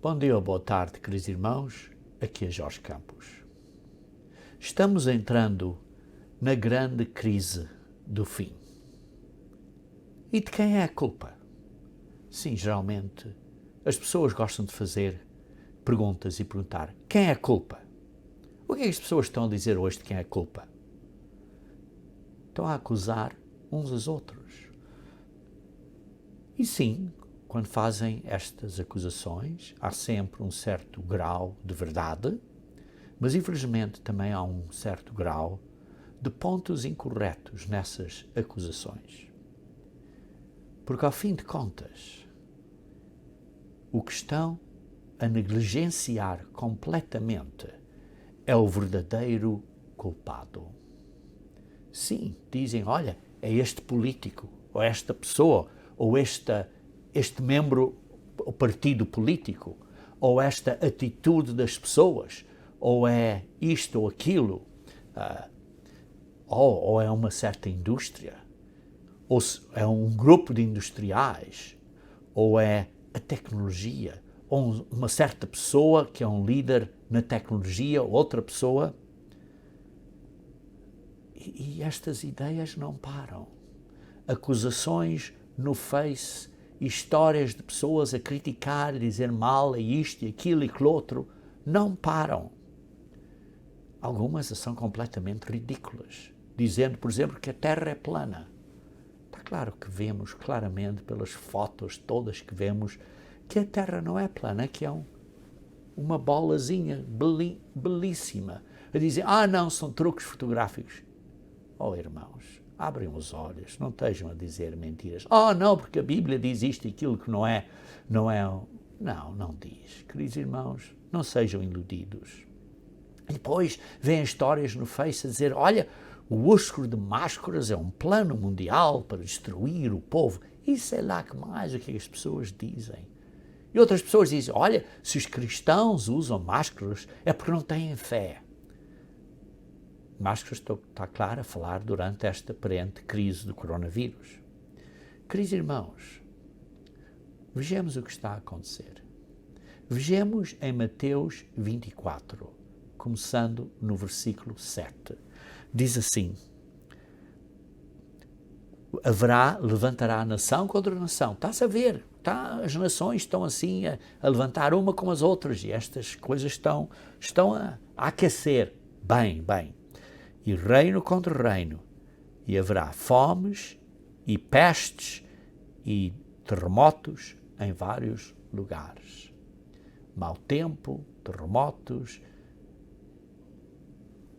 Bom dia ou boa tarde, queridos irmãos, aqui é Jorge Campos. Estamos entrando na grande crise do fim. E de quem é a culpa? Sim, geralmente as pessoas gostam de fazer perguntas e perguntar: quem é a culpa? O que é que as pessoas estão a dizer hoje de quem é a culpa? Estão a acusar uns aos outros. E sim, quando fazem estas acusações, há sempre um certo grau de verdade, mas infelizmente também há um certo grau de pontos incorretos nessas acusações. Porque, ao fim de contas, o que estão a negligenciar completamente é o verdadeiro culpado. Sim, dizem, olha, é este político, ou esta pessoa, ou este membro, o partido político, ou esta atitude das pessoas, ou é isto ou aquilo, ou é uma certa indústria, ou é um grupo de industriais, ou é a tecnologia, ou uma certa pessoa que é um líder na tecnologia, ou outra pessoa. E estas ideias não param. Acusações no Face, histórias de pessoas a criticar, a dizer mal a isto e aquilo e aquilo outro, não param. Algumas são completamente ridículas, dizendo, por exemplo, que a Terra é plana. Está claro que vemos claramente pelas fotos todas que vemos que a Terra não é plana, que é uma bolazinha belíssima. A dizer, não, são truques fotográficos. Oh, irmãos, abrem os olhos, não estejam a dizer mentiras. Não, porque a Bíblia diz isto e aquilo que não é. Não diz. Queridos irmãos, não sejam iludidos. E depois vêm histórias no Face a dizer, olha, o uso de máscaras é um plano mundial para destruir o povo. E sei lá que mais o que as pessoas dizem. E outras pessoas dizem, olha, se os cristãos usam máscaras é porque não têm fé. Máscaras está claro a falar durante esta aparente crise do coronavírus. Queridos irmãos, vejamos o que está a acontecer. Vejamos em Mateus 24, começando no versículo 7. Diz assim, levantará nação contra nação. Está-se a ver, as nações estão assim a levantar uma com as outras e estas coisas estão a aquecer. Bem. E reino contra reino, e haverá fomes e pestes e terremotos em vários lugares. Mau tempo, terremotos.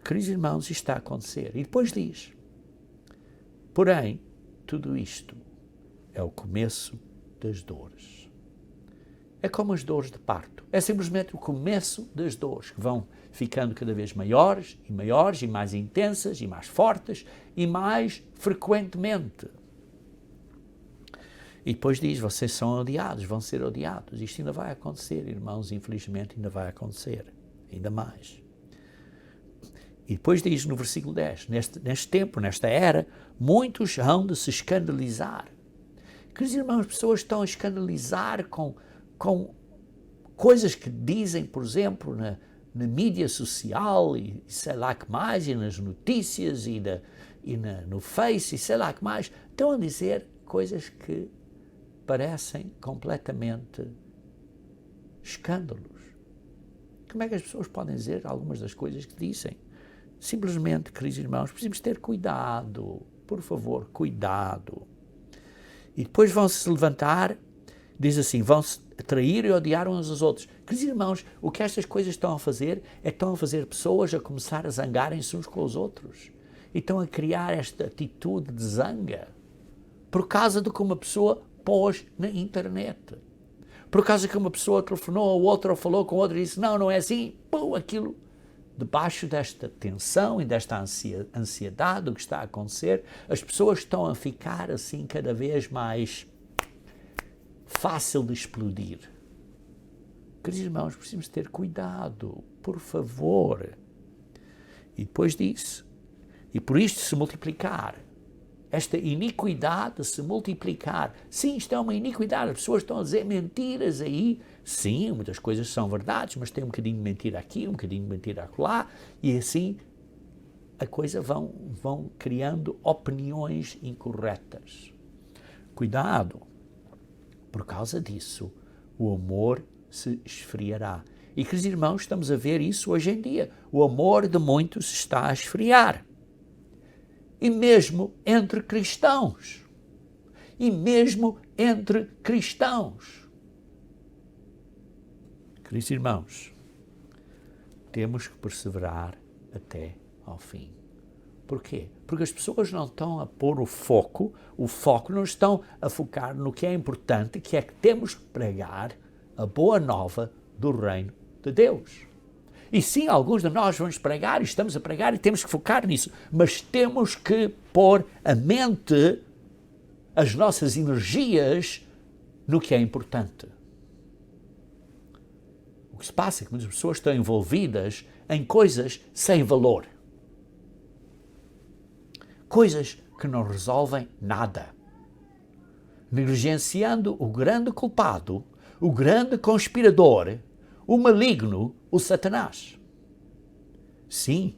Queridos irmãos, isto está a acontecer. E depois diz, porém, tudo isto é o começo das dores. É como as dores de parto. É simplesmente o começo das dores, que vão ficando cada vez maiores, e mais intensas, e mais fortes, e mais frequentemente. E depois diz, vocês são odiados, vão ser odiados. Isto ainda vai acontecer, irmãos, infelizmente ainda vai acontecer. Ainda mais. E depois diz no versículo 10, neste tempo, nesta era, muitos hão de se escandalizar. Queridos irmãos, as pessoas estão a escandalizar com coisas que dizem, por exemplo, na mídia social e sei lá que mais, e nas notícias no Face e sei lá que mais, estão a dizer coisas que parecem completamente escândalos. Como é que as pessoas podem dizer algumas das coisas que dizem? Simplesmente, queridos irmãos, precisamos ter cuidado, por favor, cuidado. E depois vão-se levantar, diz assim, vão-se trair e odiar uns aos outros. Queridos irmãos, o que estas coisas estão a fazer é que estão a fazer pessoas a começar a zangarem-se uns com os outros. E estão a criar esta atitude de zanga por causa do que uma pessoa pôs na internet. Por causa que uma pessoa telefonou a outra ou falou com outra e disse, não é assim, aquilo. Debaixo desta tensão e desta ansiedade do que está a acontecer, as pessoas estão a ficar assim cada vez mais fácil de explodir. Queridos irmãos, precisamos ter cuidado, por favor. E depois disso, e por isto se multiplicar esta iniquidade se multiplicar. Sim, isto é uma iniquidade, as pessoas estão a dizer mentiras aí. Sim, muitas coisas são verdades, mas tem um bocadinho de mentira aqui, um bocadinho de mentira acolá, e assim a coisa vão criando opiniões incorretas. Cuidado, por causa disso, o amor se esfriará. E, queridos irmãos, estamos a ver isso hoje em dia. O amor de muitos está a esfriar. E mesmo entre cristãos. E mesmo entre cristãos. Queridos irmãos, temos que perseverar até ao fim. Porquê? Porque as pessoas não estão a pôr o foco não estão a focar no que é importante, que é que temos que pregar a boa nova do reino de Deus. E sim, alguns de nós vamos pregar e estamos a pregar e temos que focar nisso, mas temos que pôr a mente, as nossas energias no que é importante. O que se passa é que muitas pessoas estão envolvidas em coisas sem valor. Coisas que não resolvem nada. Negligenciando o grande culpado, o grande conspirador, o maligno, o Satanás. Sim,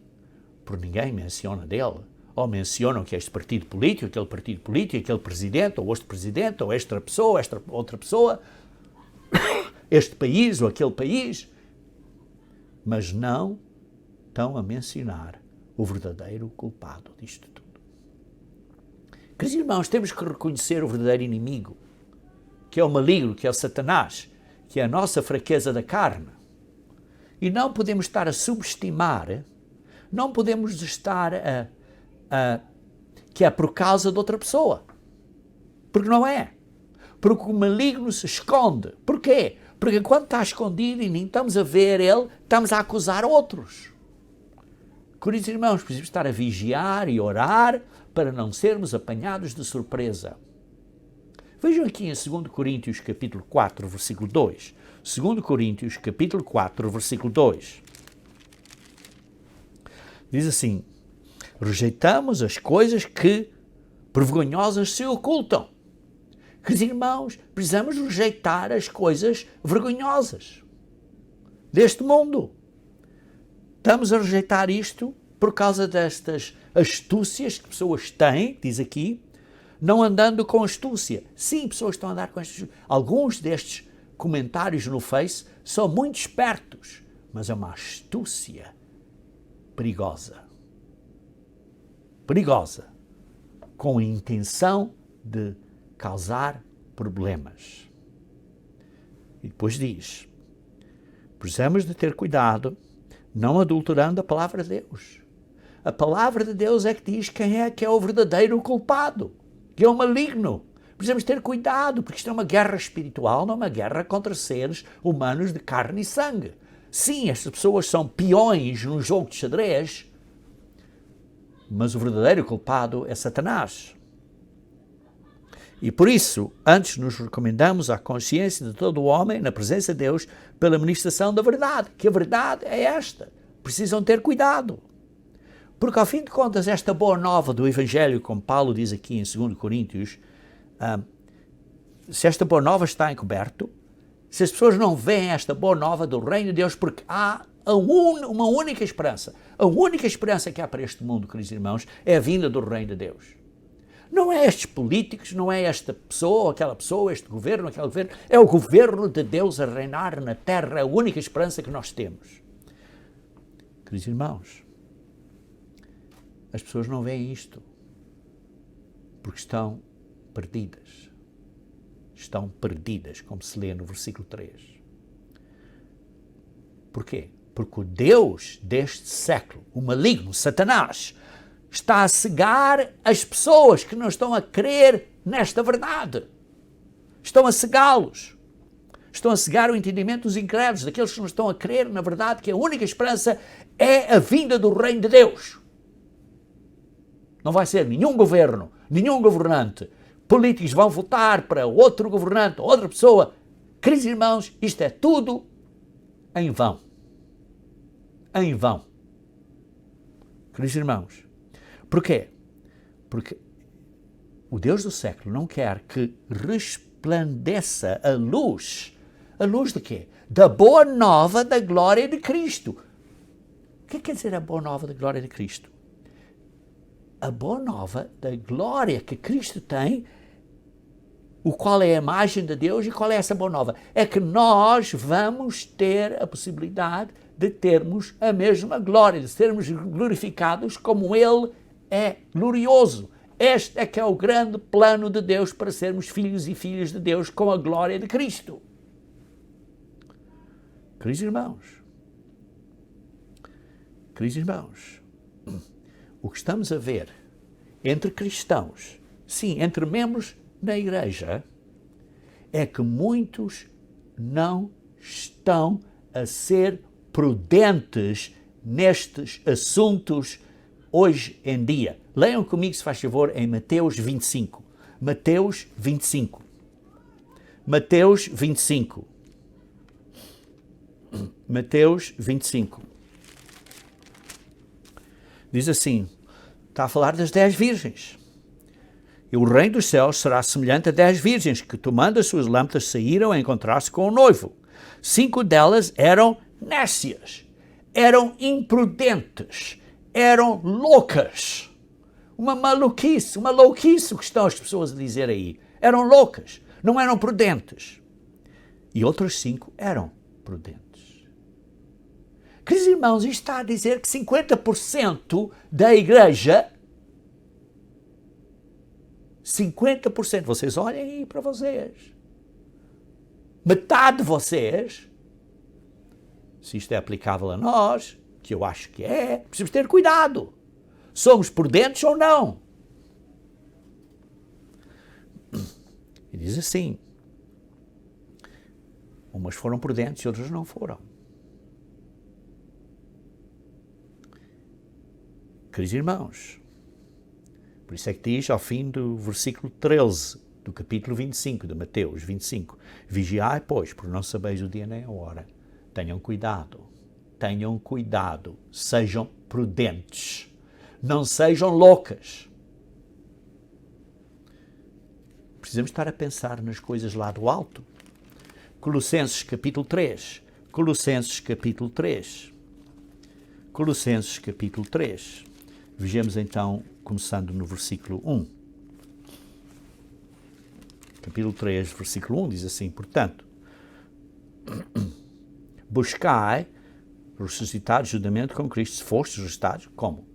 por ninguém menciona dele. Ou mencionam que este partido político, aquele presidente, ou este presidente, ou esta pessoa, esta outra pessoa, este país ou aquele país, mas não estão a mencionar o verdadeiro culpado disto tudo. Queridos irmãos, temos que reconhecer o verdadeiro inimigo, que é o maligno, que é o Satanás, que é a nossa fraqueza da carne. E não podemos estar a subestimar, não podemos estar que é por causa de outra pessoa. Porque não é. Porque o maligno se esconde. Porquê? Porque enquanto está escondido e nem estamos a ver ele, estamos a acusar outros. Queridos irmãos, precisamos estar a vigiar e orar para não sermos apanhados de surpresa. Vejam aqui em 2 Coríntios capítulo 4, versículo 2. 2 Coríntios capítulo 4, versículo 2. Diz assim: rejeitamos as coisas que por vergonhosas se ocultam. Queridos irmãos, precisamos rejeitar as coisas vergonhosas deste mundo. Estamos a rejeitar isto por causa destas astúcias que pessoas têm, diz aqui, não andando com astúcia. Sim, pessoas estão a andar com astúcia. Alguns destes comentários no Face são muito espertos, mas é uma astúcia perigosa. Perigosa, com a intenção de causar problemas. E depois diz, precisamos de ter cuidado, não adulterando a palavra de Deus. A palavra de Deus é que diz quem é que é o verdadeiro culpado, que é o maligno. Precisamos ter cuidado, porque isto é uma guerra espiritual, não é uma guerra contra seres humanos de carne e sangue. Sim, estas pessoas são peões num jogo de xadrez, mas o verdadeiro culpado é Satanás. E por isso, antes nos recomendamos à consciência de todo o homem, na presença de Deus, pela ministração da verdade, que a verdade é esta. Precisam ter cuidado. Porque, ao fim de contas, esta boa nova do Evangelho, como Paulo diz aqui em 2 Coríntios, se esta boa nova está encoberto, se as pessoas não veem esta boa nova do reino de Deus, porque há uma única esperança. A única esperança que há para este mundo, queridos irmãos, é a vinda do reino de Deus. Não é estes políticos, não é esta pessoa, aquela pessoa, este governo, aquele governo. É o governo de Deus a reinar na terra, a única esperança que nós temos. Queridos irmãos, as pessoas não veem isto porque estão perdidas. Estão perdidas, como se lê no versículo 3. Porquê? Porque o Deus deste século, o maligno, Satanás, está a cegar as pessoas que não estão a crer nesta verdade. Estão a cegá-los. Estão a cegar o entendimento dos incrédulos, daqueles que não estão a crer na verdade que a única esperança é a vinda do reino de Deus. Não vai ser nenhum governo, nenhum governante. Políticos vão votar para outro governante, outra pessoa. Queridos irmãos, isto é tudo em vão. Em vão. Queridos irmãos, porquê? Porque o Deus do século não quer que resplandeça a luz. A luz de quê? Da boa nova da glória de Cristo. O que quer dizer a boa nova da glória de Cristo? A boa nova da glória que Cristo tem, o qual é a imagem de Deus, e qual é essa boa nova? É que nós vamos ter a possibilidade de termos a mesma glória, de sermos glorificados como Ele é glorioso. Este é que é o grande plano de Deus para sermos filhos e filhas de Deus com a glória de Cristo. Queridos irmãos, o que estamos a ver entre cristãos, sim, entre membros na igreja, é que muitos não estão a ser prudentes nestes assuntos hoje em dia. Leiam comigo, se faz favor, em Mateus 25. Mateus 25. Mateus 25. Mateus 25. Diz assim, está a falar das 10 virgens. E o reino dos céus será semelhante a 10 virgens que, tomando as suas lâmpadas, saíram a encontrar-se com o noivo. 5 delas eram nécias, eram imprudentes, eram loucas. Uma maluquice o que estão as pessoas a dizer aí. Eram loucas, não eram prudentes. E outras 5 eram prudentes. Queridos irmãos, isto está a dizer que 50% da igreja, 50%, vocês olhem aí para vocês, metade de vocês, se isto é aplicável a nós, que eu acho que é, precisamos ter cuidado. Somos prudentes ou não? E diz assim, umas foram prudentes e outras não foram. Queridos irmãos, por isso é que diz ao fim do versículo 13 do capítulo 25 de Mateus 25, vigiai, pois, porque não sabeis o dia nem a hora. Tenham cuidado, sejam prudentes, não sejam loucas. Precisamos estar a pensar nas coisas lá do alto. Colossenses capítulo 3, Colossenses capítulo 3, Colossenses capítulo 3. Vejamos então, começando no versículo 1. Capítulo 3, versículo 1 diz assim, portanto, buscai ressuscitados juntamente com Cristo, se fostes ressuscitados, como?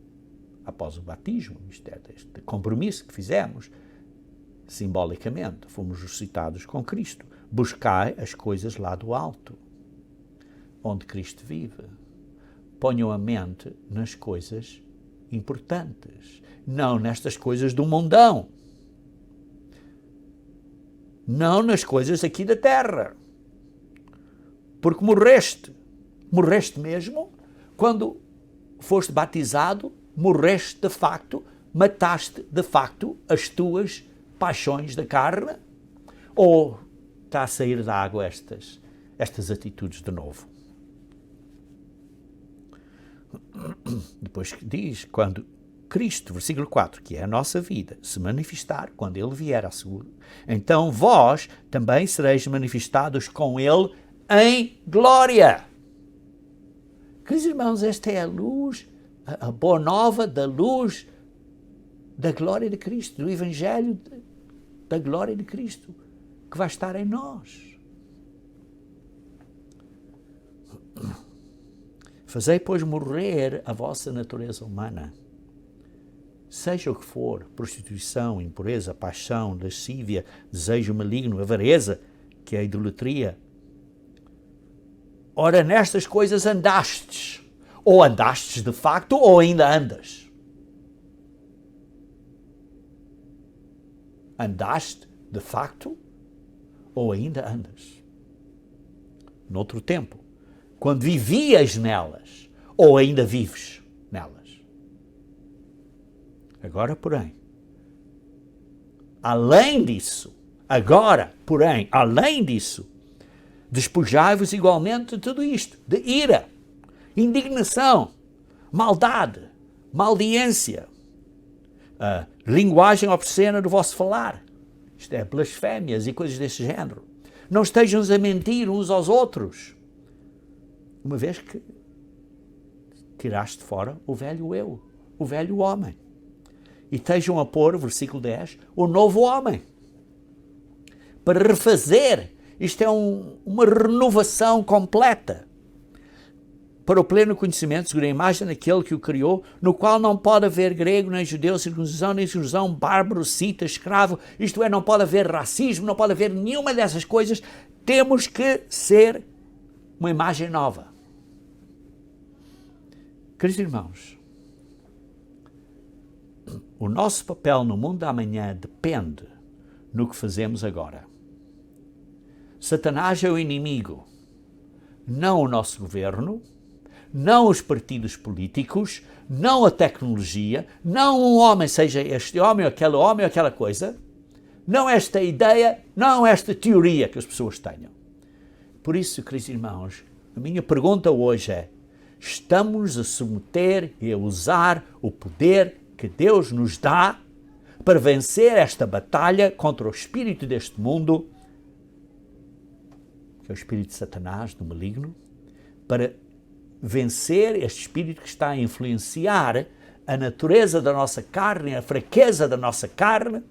Após o batismo, isto é, este compromisso que fizemos, simbolicamente, fomos ressuscitados com Cristo. Buscai as coisas lá do alto, onde Cristo vive. Ponham a mente nas coisas importantes, não nestas coisas do mundão, não nas coisas aqui da terra, porque morreste mesmo, quando foste batizado, morreste de facto, mataste de facto as tuas paixões da carne, ou está a sair da água estas atitudes de novo? Depois diz, quando Cristo, versículo 4, que é a nossa vida, se manifestar, quando Ele vier à sua, então vós também sereis manifestados com Ele em glória. Queridos irmãos, esta é a luz, a boa nova da luz da glória de Cristo, do Evangelho da glória de Cristo, que vai estar em nós. Fazei, pois, morrer a vossa natureza humana, seja o que for, prostituição, impureza, paixão, lascívia, desejo maligno, avareza, que é a idolatria. Ora, nestas coisas andastes, ou andastes de facto, ou ainda andas. Andaste de facto, ou ainda andas. Noutro tempo, quando vivias nelas, ou ainda vives nelas. Agora, porém, além disso, despojai-vos igualmente de tudo isto, de ira, indignação, maldade, maldícia, linguagem obscena do vosso falar. Isto é, blasfémias e coisas desse género. Não estejam a mentir uns aos outros, uma vez que tiraste fora o velho eu, o velho homem. E estejam a pôr, versículo 10, o novo homem. Para refazer, isto é uma renovação completa. Para o pleno conhecimento, segundo a imagem daquele que o criou, no qual não pode haver grego, nem judeu, circuncisão, nem circuncisão, bárbaro, cita, escravo, isto é, não pode haver racismo, não pode haver nenhuma dessas coisas. Temos que ser uma imagem nova. Queridos irmãos, o nosso papel no mundo da amanhã depende no que fazemos agora. Satanás é o inimigo, não o nosso governo, não os partidos políticos, não a tecnologia, não um homem, seja este homem ou aquela coisa, não esta ideia, não esta teoria que as pessoas tenham. Por isso, queridos irmãos, a minha pergunta hoje é: estamos a submeter e a usar o poder que Deus nos dá para vencer esta batalha contra o espírito deste mundo, que é o espírito de Satanás, do maligno, para vencer este espírito que está a influenciar a natureza da nossa carne, a fraqueza da nossa carne,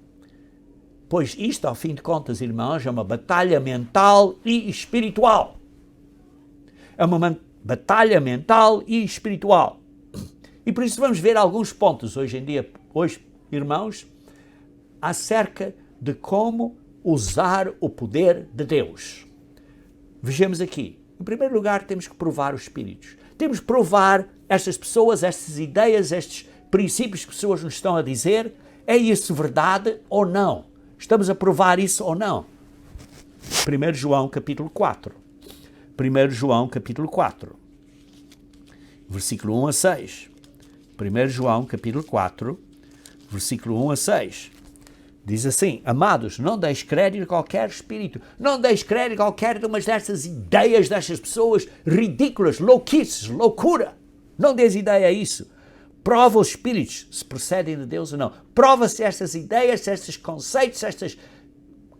pois isto, ao fim de contas, irmãos, é uma batalha mental e espiritual. É uma batalha mental e espiritual. E por isso vamos ver alguns pontos hoje, irmãos, acerca de como usar o poder de Deus. Vejamos aqui. Em primeiro lugar, temos que provar os espíritos. Temos que provar estas pessoas, estas ideias, estes princípios que pessoas nos estão a dizer. É isso verdade ou não? Estamos a provar isso ou não? 1 João capítulo 4. 1 João capítulo 4. Versículo 1 a 6. 1 João capítulo 4, versículo 1 a 6. Diz assim: amados, não deis crédito a qualquer espírito, não deis crédito a qualquer de umas destas ideias destas pessoas ridículas, louquices, loucura. Não deis ideia a isso. Prova os espíritos se procedem de Deus ou não. Prova se estas ideias, se estes conceitos, se estas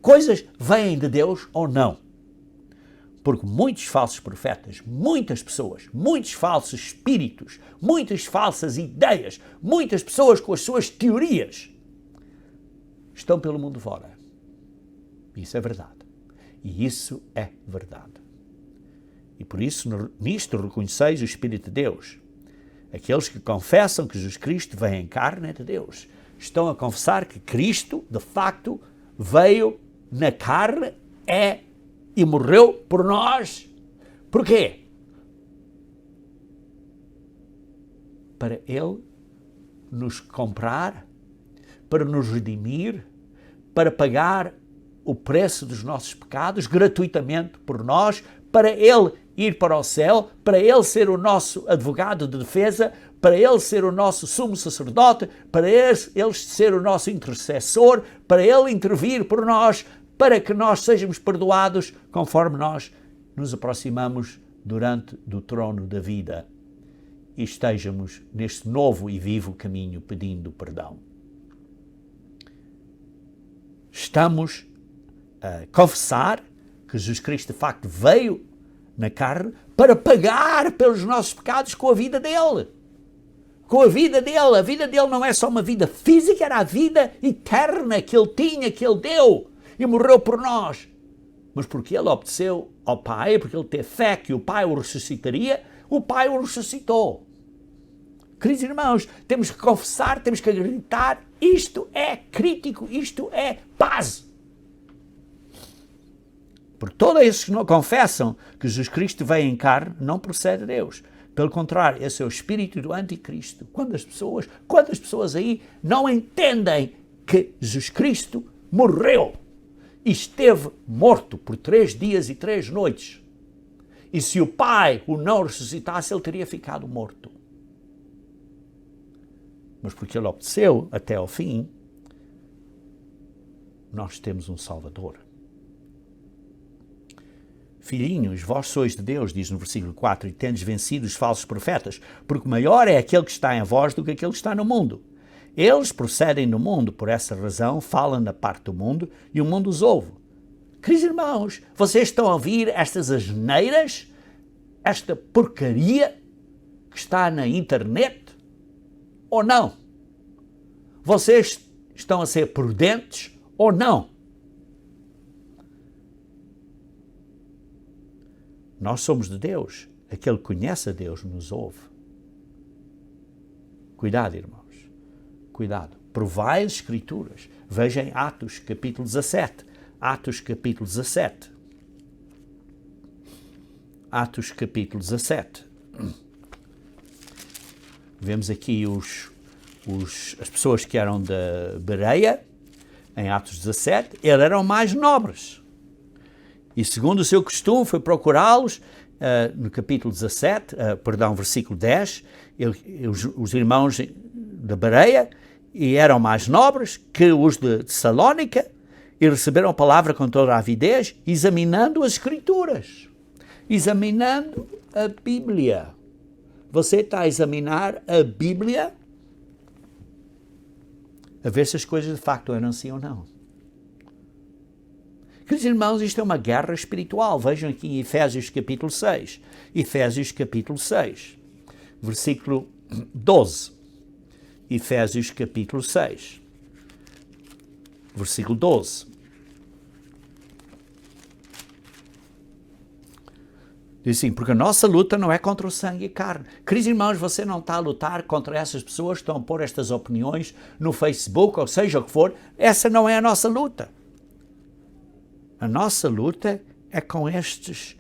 coisas vêm de Deus ou não. Porque muitos falsos profetas, muitas pessoas, muitos falsos espíritos, muitas falsas ideias, muitas pessoas com as suas teorias estão pelo mundo fora. Isso é verdade. E isso é verdade. E por isso, nisto reconheceis o Espírito de Deus. Aqueles que confessam que Jesus Cristo vem em carne é de Deus. Estão a confessar que Cristo, de facto, veio na carne, e morreu por nós. Porquê? Para Ele nos comprar, para nos redimir, para pagar o preço dos nossos pecados gratuitamente por nós, para Ele ir para o céu, para Ele ser o nosso advogado de defesa, para Ele ser o nosso sumo sacerdote, para Ele ser o nosso intercessor, para Ele intervir por nós, para que nós sejamos perdoados conforme nós nos aproximamos do trono da vida e estejamos neste novo e vivo caminho pedindo perdão. Estamos a confessar que Jesus Cristo de facto veio na carne para pagar pelos nossos pecados com a vida dele. Com a vida dele. A vida dele não é só uma vida física, era a vida eterna que ele tinha, que ele deu. E morreu por nós. Mas porque ele obedeceu ao Pai, porque ele teve fé que o Pai o ressuscitaria, o Pai o ressuscitou. Queridos irmãos, temos que confessar, temos que acreditar, isto é crítico, isto é base. Porque todos esses que não confessam que Jesus Cristo veio em carne, não procede de Deus. Pelo contrário, esse é o espírito do anticristo. Quantas pessoas aí não entendem que Jesus Cristo morreu e esteve morto por 3 dias e 3 noites. E se o Pai o não ressuscitasse, ele teria ficado morto. Mas porque ele obedeceu até ao fim, nós temos um Salvador. Filhinhos, vós sois de Deus, diz no versículo 4, e tendes vencido os falsos profetas, porque maior é aquele que está em vós do que aquele que está no mundo. Eles procedem do mundo, por essa razão falam da parte do mundo e o mundo os ouve. Queridos irmãos, vocês estão a ouvir estas asneiras, esta porcaria que está na internet ou não? Vocês estão a ser prudentes ou não? Nós somos de Deus. Aquele que conhece a Deus nos ouve. Cuidado, irmãos. Cuidado. Provai as Escrituras. Vejam Atos capítulo 17. Atos capítulo 17. Atos capítulo 17. Vemos aqui as pessoas que eram da Bereia, em Atos 17, eles eram mais nobres. E segundo o seu costume foi procurá-los, no capítulo 17, versículo 10, os irmãos da Bereia e eram mais nobres que os de Salónica e receberam a palavra com toda a avidez, examinando as Escrituras, examinando a Bíblia. Você está a examinar a Bíblia a ver se as coisas de facto eram assim ou não. Queridos irmãos, isto é uma guerra espiritual. Vejam aqui em Efésios capítulo 6. Efésios capítulo 6, versículo 12. Efésios capítulo 6, versículo 12. Diz assim, porque a nossa luta não é contra o sangue e carne. Queridos irmãos, você não está a lutar contra essas pessoas que estão a pôr estas opiniões no Facebook, ou seja o que for. Essa não é a nossa luta. A nossa luta é com estes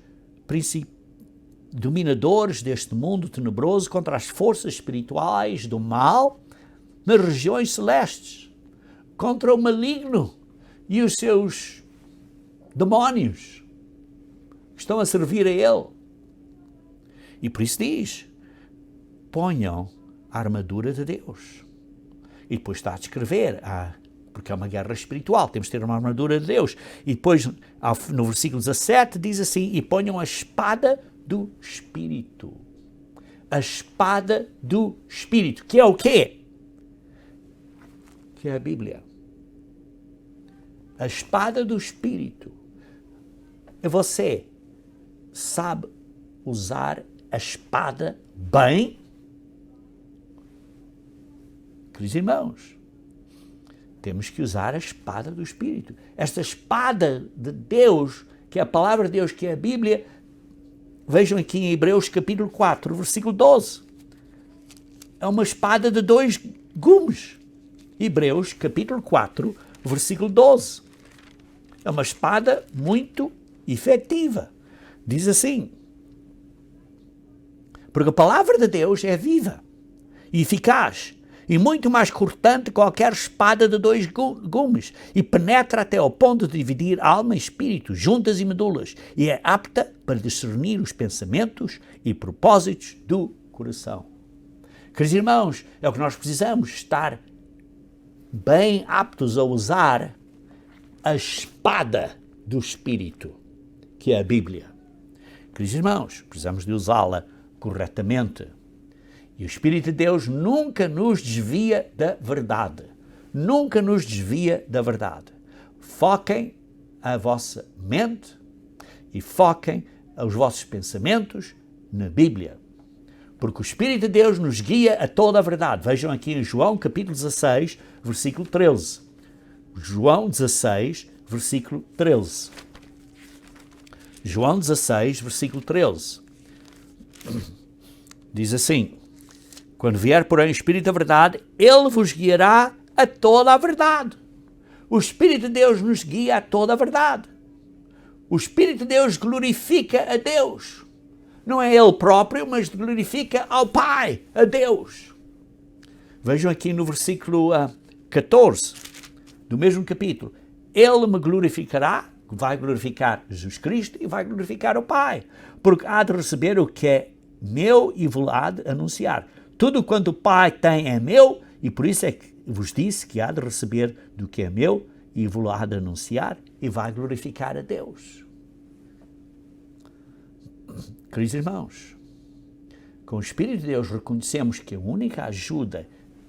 dominadores deste mundo tenebroso contra as forças espirituais do mal nas regiões celestes, contra o maligno e os seus demónios que estão a servir a ele. E por isso diz, ponham a armadura de Deus. E depois está a descrever, porque é uma guerra espiritual, temos de ter uma armadura de Deus. E depois, no versículo 17, diz assim, e ponham a espada do Espírito. A espada do Espírito, que é o quê? Que é a Bíblia. A espada do Espírito. E você sabe usar a espada bem? Queridos irmãos, temos que usar a espada do Espírito. Esta espada de Deus, que é a palavra de Deus, que é a Bíblia, vejam aqui em Hebreus capítulo 4, versículo 12. É uma espada de 2 gumes. Hebreus capítulo 4, versículo 12. É uma espada muito efetiva. Diz assim, porque a palavra de Deus é viva e eficaz, e muito mais cortante que qualquer espada de 2 gumes, e penetra até ao ponto de dividir alma e espírito, juntas e medulas, e é apta para discernir os pensamentos e propósitos do coração. Queridos irmãos, é o que nós precisamos, estar bem aptos a usar a espada do Espírito, que é a Bíblia. Queridos irmãos, precisamos de usá-la corretamente. E o Espírito de Deus nunca nos desvia da verdade. Nunca nos desvia da verdade. Foquem a vossa mente e foquem os vossos pensamentos na Bíblia. Porque o Espírito de Deus nos guia a toda a verdade. Vejam aqui em João capítulo 16, versículo 13. João 16, versículo 13. João 16, versículo 13. Diz assim, quando vier, porém, o Espírito da verdade, ele vos guiará a toda a verdade. O Espírito de Deus nos guia a toda a verdade. O Espírito de Deus glorifica a Deus. Não é ele próprio, mas glorifica ao Pai, a Deus. Vejam aqui no versículo 14, do mesmo capítulo. Ele me glorificará, vai glorificar Jesus Cristo e vai glorificar o Pai, porque há de receber o que é meu e vos há de anunciar. Tudo quanto o Pai tem é meu, e por isso é que vos disse que há de receber do que é meu e vos há de anunciar e vai glorificar a Deus. Queridos irmãos, com o Espírito de Deus reconhecemos que a única ajuda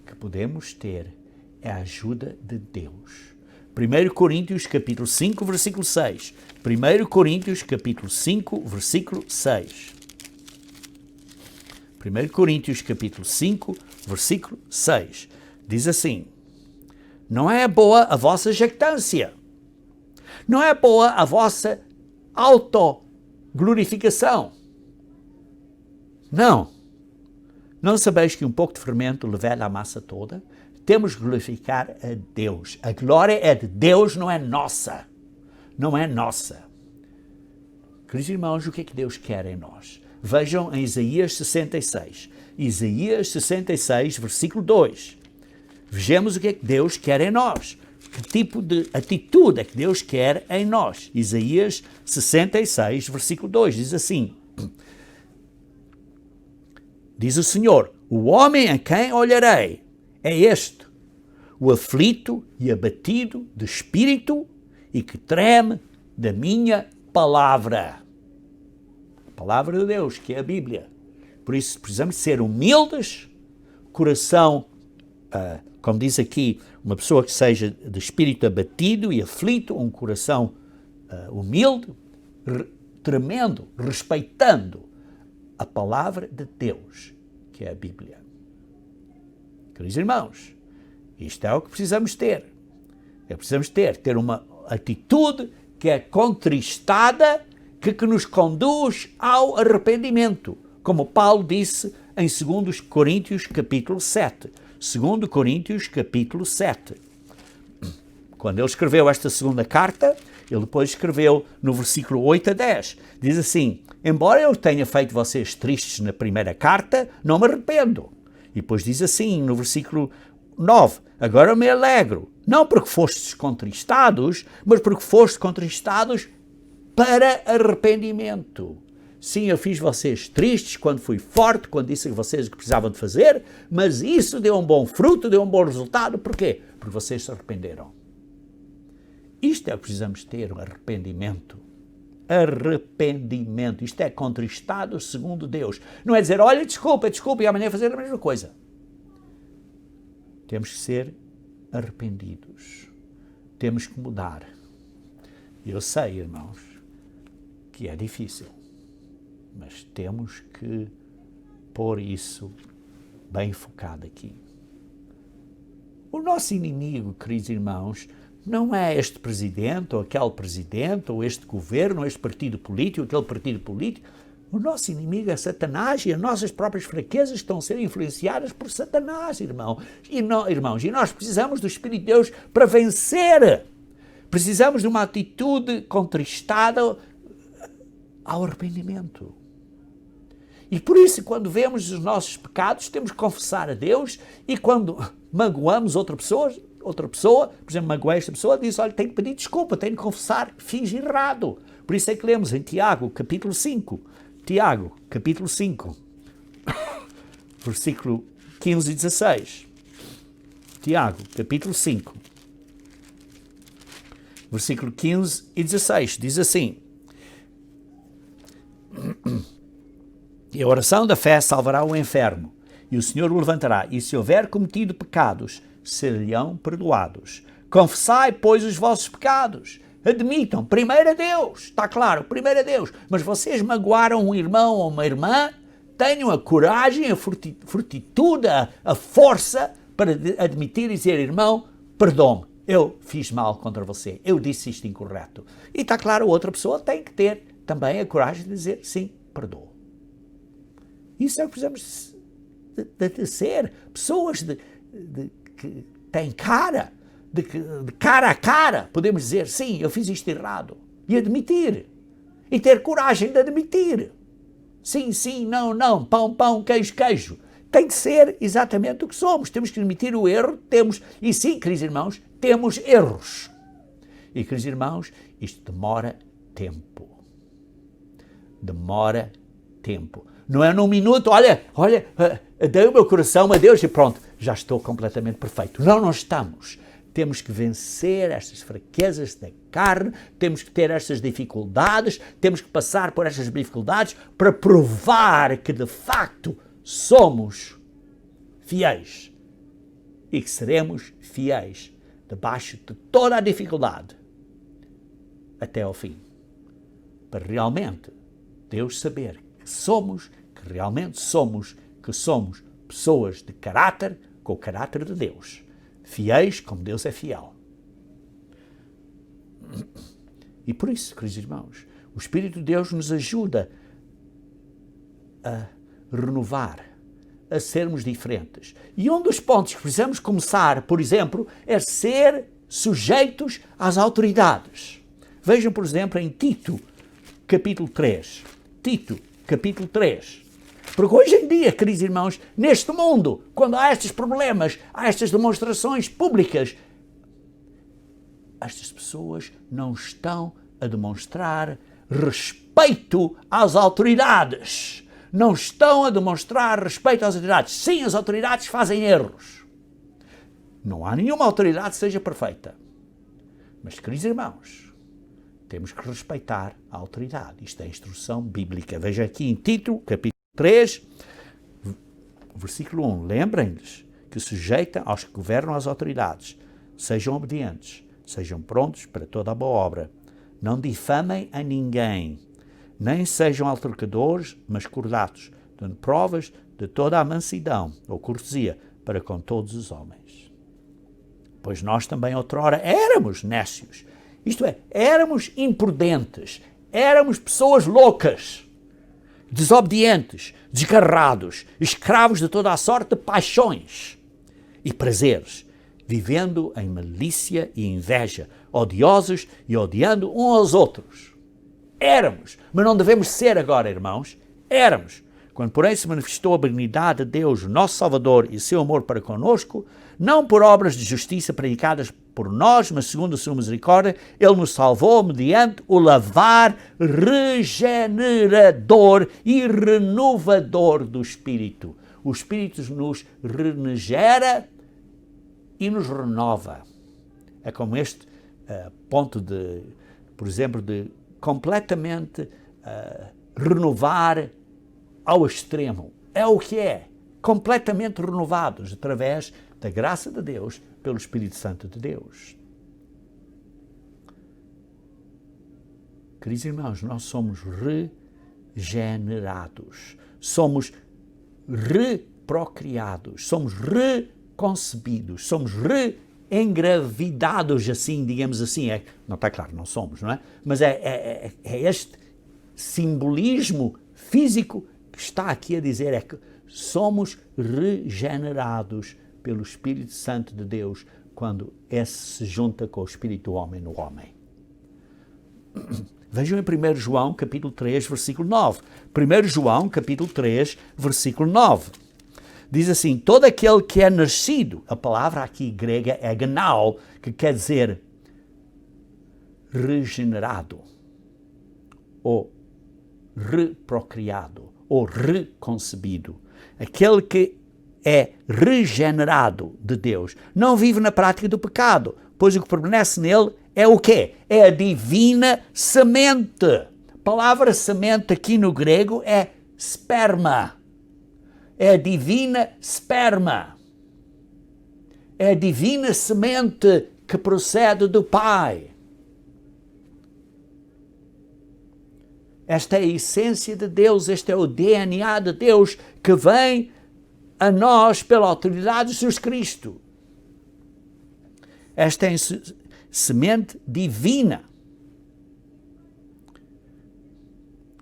que podemos ter é a ajuda de Deus. 1 Coríntios capítulo 5, versículo 6. 1 Coríntios capítulo 5, versículo 6. 1 Coríntios capítulo 5, versículo 6. Diz assim: não é boa a vossa jactância, não é boa a vossa autoglorificação. Não sabeis que um pouco de fermento leveda a massa toda? Temos que glorificar a Deus. A glória é de Deus, não é nossa. Não é nossa. Queridos irmãos, o que é que Deus quer em nós? Vejam em Isaías 66. Isaías 66, versículo 2. Vejamos o que é que Deus quer em nós. Que tipo de atitude é que Deus quer em nós? Isaías 66, versículo 2. Diz assim: diz o Senhor, o homem a quem olharei é este, o aflito e abatido de espírito e que treme da minha palavra. A palavra de Deus, que é a Bíblia. Por isso precisamos ser humildes, coração, como diz aqui, uma pessoa que seja de espírito abatido e aflito, um coração humilde, tremendo, respeitando a palavra de Deus, que é a Bíblia. Queridos irmãos, isto é o que precisamos ter. Precisamos ter uma atitude que é contristada, que nos conduz ao arrependimento, como Paulo disse em 2 Coríntios capítulo 7. 2 Coríntios capítulo 7. Quando ele escreveu esta segunda carta, ele depois escreveu no versículo 8 a 10. Diz assim: embora eu tenha feito vocês tristes na primeira carta, não me arrependo. E depois diz assim no versículo 9: agora me alegro, não porque fostes contristados, mas porque fostes contristados para arrependimento. Sim, eu fiz vocês tristes quando fui forte, quando disse a vocês o que precisavam de fazer, mas isso deu um bom fruto, deu um bom resultado. Porquê? Porque vocês se arrependeram. Isto é o que precisamos ter, um arrependimento. Arrependimento. Isto é contristado segundo Deus. Não é dizer, olha, desculpa, e amanhã fazer a mesma coisa. Temos que ser arrependidos. Temos que mudar. Eu sei, irmãos, que é difícil, mas temos que pôr isso bem focado aqui. O nosso inimigo, queridos irmãos, não é este presidente, ou aquele presidente, ou este governo, ou este partido político, ou aquele partido político. O nosso inimigo é Satanás e as nossas próprias fraquezas estão a ser influenciadas por Satanás, irmãos. E nós precisamos do Espírito de Deus para vencer. Precisamos de uma atitude contristada ao arrependimento. E por isso, quando vemos os nossos pecados, temos que confessar a Deus, e quando magoamos outra pessoa, por exemplo, magoei esta pessoa, diz, olha, tenho que pedir desculpa, tenho que confessar que fiz errado. Por isso é que lemos em Tiago, capítulo 5, versículo 15 e 16. Tiago, capítulo 5, versículo 15 e 16, diz assim: e a oração da fé salvará o enfermo, e o Senhor o levantará, e se houver cometido pecados, serão perdoados. Confessai, pois, os vossos pecados. Admitam, primeiro a Deus, está claro, primeiro a Deus. Mas vocês magoaram um irmão ou uma irmã, tenham a coragem, a fortitude, a força para admitir e dizer, irmão, perdoe-me, eu fiz mal contra você, eu disse isto incorreto. E está claro, a outra pessoa tem que ter também a coragem de dizer, sim, perdoe. Isso é o que precisamos de ser, pessoas que têm cara, de cara a cara, podemos dizer, sim, eu fiz isto errado, e admitir, e ter coragem de admitir, sim, sim, não, não, pão, pão, queijo, queijo, tem que ser exatamente o que somos, temos que admitir o erro, e sim, queridos irmãos, temos erros, e queridos irmãos, isto demora tempo, não é num minuto, olha, dei o meu coração a Deus e pronto, já estou completamente perfeito. Não estamos. Temos que vencer estas fraquezas da carne, temos que ter estas dificuldades, temos que passar por estas dificuldades para provar que de facto somos fiéis e que seremos fiéis debaixo de toda a dificuldade até ao fim. Para realmente Deus saber que realmente somos pessoas de caráter, com o caráter de Deus. Fiéis como Deus é fiel. E por isso, queridos irmãos, o Espírito de Deus nos ajuda a renovar, a sermos diferentes. E um dos pontos que precisamos começar, por exemplo, é ser sujeitos às autoridades. Vejam, por exemplo, em Tito, capítulo 3. Tito, capítulo 3. Porque hoje em dia, queridos irmãos, neste mundo, quando há estes problemas, há estas demonstrações públicas, estas pessoas não estão a demonstrar respeito às autoridades. Não estão a demonstrar respeito às autoridades. Sim, as autoridades fazem erros. Não há nenhuma autoridade que seja perfeita. Mas, queridos irmãos, temos que respeitar a autoridade. Isto é instrução bíblica. Veja aqui em Tito, capítulo 3, versículo 1. Lembrem-lhes que sujeitam aos que governam as autoridades. Sejam obedientes. Sejam prontos para toda a boa obra. Não difamem a ninguém. Nem sejam altercadores, mas cordatos, dando provas de toda a mansidão ou cortesia para com todos os homens. Pois nós também outrora éramos nécios. Isto é, éramos imprudentes. Éramos pessoas loucas, desobedientes, desgarrados, escravos de toda a sorte de paixões e prazeres, vivendo em malícia e inveja, odiosos e odiando uns aos outros. Éramos, mas não devemos ser agora, irmãos. Éramos. Quando, porém, se manifestou a benignidade de Deus, o nosso Salvador, e o seu amor para conosco, não por obras de justiça praticadas por nós, mas segundo a sua misericórdia, Ele nos salvou mediante o lavar regenerador e renovador do Espírito. O Espírito nos regenera e nos renova. É como este ponto de, por exemplo, de completamente renovar ao extremo. É o que é. Completamente renovados através da graça de Deus, pelo Espírito Santo de Deus. Queridos irmãos, nós somos regenerados. Somos reprocriados. Somos reconcebidos. Somos reengravidados, assim, digamos assim. Não está claro, não somos, não é? Mas é este simbolismo físico que está aqui a dizer, é que somos regenerados pelo Espírito Santo de Deus quando esse se junta com o Espírito do homem no homem. Vejam em 1 João, capítulo 3, versículo 9. 1 João, capítulo 3, versículo 9. Diz assim, todo aquele que é nascido, a palavra aqui grega é genao, que quer dizer regenerado, ou reprocriado, ou reconcebido. Aquele que é regenerado de Deus não vive na prática do pecado, pois o que permanece nele é o quê? É a divina semente. A palavra semente aqui no grego é sperma. É a divina sperma. É a divina semente que procede do Pai. Esta é a essência de Deus, este é o DNA de Deus que vem a nós pela autoridade de Jesus Cristo. Esta é a semente divina.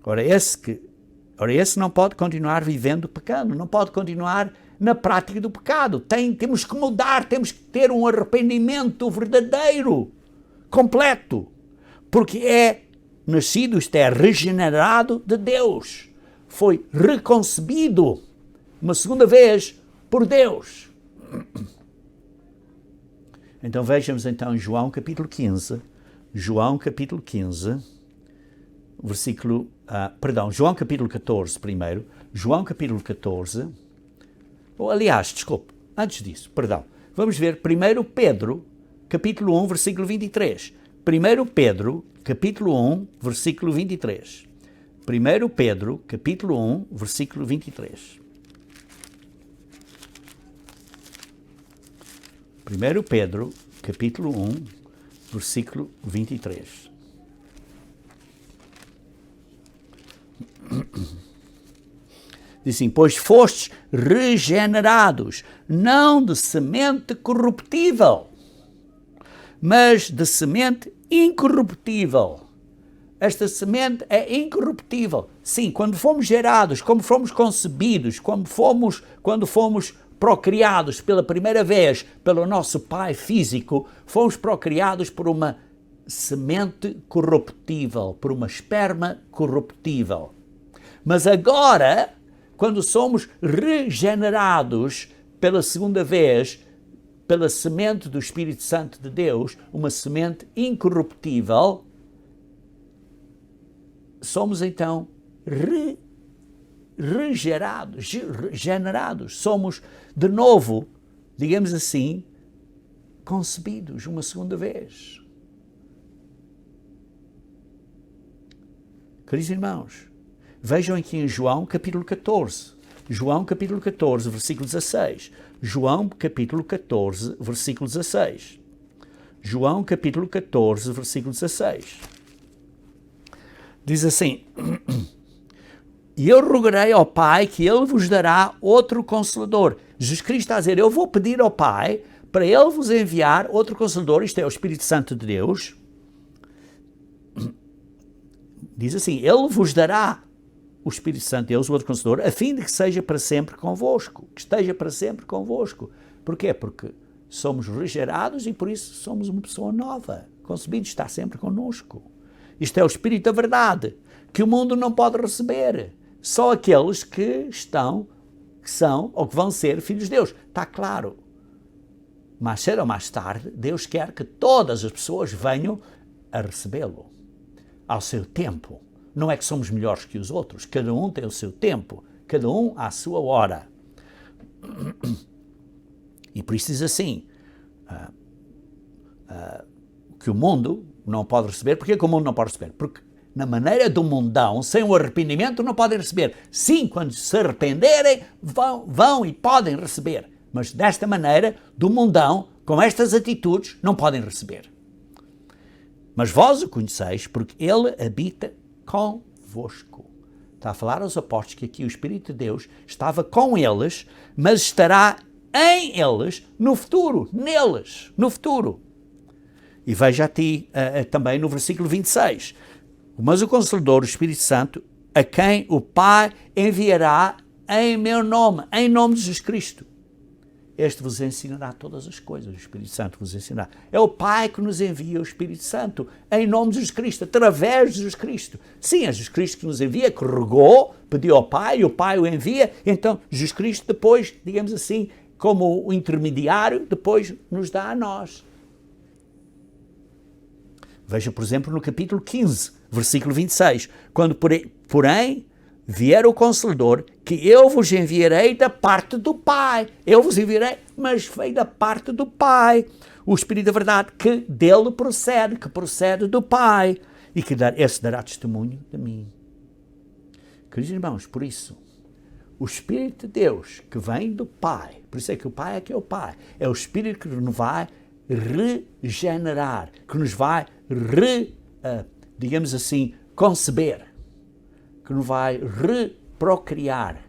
Ora, esse não pode continuar vivendo pecando, não pode continuar na prática do pecado. Temos que mudar, temos que ter um arrependimento verdadeiro, completo, porque é nascido, isto é, regenerado de Deus. Foi reconcebido uma segunda vez por Deus. Então vejamos então João capítulo 15, João capítulo 15, João capítulo 14 primeiro, João capítulo 14, antes disso, vamos ver 1 Pedro capítulo 1, versículo 23. 1 Pedro capítulo 1, versículo 23. 1 Pedro capítulo 1, versículo 23. 1 Pedro, capítulo 1, versículo 23. Diz assim: pois fostes regenerados, não de semente corruptível, mas de semente incorruptível. Esta semente é incorruptível. Sim, quando fomos gerados, como fomos concebidos, quando fomos procriados pela primeira vez pelo nosso pai físico, fomos procriados por uma semente corruptível, por uma esperma corruptível. Mas agora, quando somos regenerados pela segunda vez, pela semente do Espírito Santo de Deus, uma semente incorruptível, somos então regenerados, somos de novo, digamos assim, concebidos uma segunda vez. Queridos irmãos, vejam aqui em João capítulo 14, João capítulo 14, versículo 16, João capítulo 14, versículo 16, João capítulo 14, versículo 16. Diz assim: e eu rogarei ao Pai que Ele vos dará outro Consolador. Jesus Cristo está a dizer: eu vou pedir ao Pai para Ele vos enviar outro Consolador, isto é, o Espírito Santo de Deus. Diz assim: Ele vos dará o Espírito Santo de Deus, o outro Consolador, a fim de que seja para sempre convosco, que esteja para sempre convosco. Porquê? Porque somos regenerados e por isso somos uma pessoa nova. Concebido, está sempre connosco. Isto é o Espírito da verdade, que o mundo não pode receber. Só aqueles que são ou que vão ser filhos de Deus. Está claro. Mais cedo ou mais tarde, Deus quer que todas as pessoas venham a recebê-lo ao seu tempo. Não é que somos melhores que os outros. Cada um tem o seu tempo. Cada um à sua hora. E por isso diz assim, que o mundo não pode receber. Porquê que o mundo não pode receber? Porque na maneira do mundão, sem o arrependimento, não podem receber. Sim, quando se arrependerem, vão e podem receber. Mas desta maneira, do mundão, com estas atitudes, não podem receber. Mas vós o conheceis, porque Ele habita convosco. Está a falar aos apóstolos que aqui o Espírito de Deus estava com eles, mas estará em eles no futuro, neles, no futuro. E veja aqui também no versículo 26. Mas o Consolador, o Espírito Santo, a quem o Pai enviará em meu nome, em nome de Jesus Cristo. Este vos ensinará todas as coisas, o Espírito Santo vos ensinará. É o Pai que nos envia o Espírito Santo, em nome de Jesus Cristo, através de Jesus Cristo. Sim, é Jesus Cristo que nos envia, que rogou, pediu ao Pai, e o Pai o envia, então Jesus Cristo depois, digamos assim, como o intermediário, depois nos dá a nós. Veja, por exemplo, no capítulo 15, versículo 26, quando, porém, vier o Consolador, que eu vos enviarei da parte do Pai. Eu vos enviarei, mas veio da parte do Pai. O Espírito da verdade, que dele procede, que procede do Pai, e que esse dará testemunho de mim. Queridos irmãos, por isso, o Espírito de Deus, que vem do Pai, por isso é que o Pai é que é o Pai, é o Espírito que nos vai regenerar, que nos vai digamos assim, conceber, que nos vai reprocriar,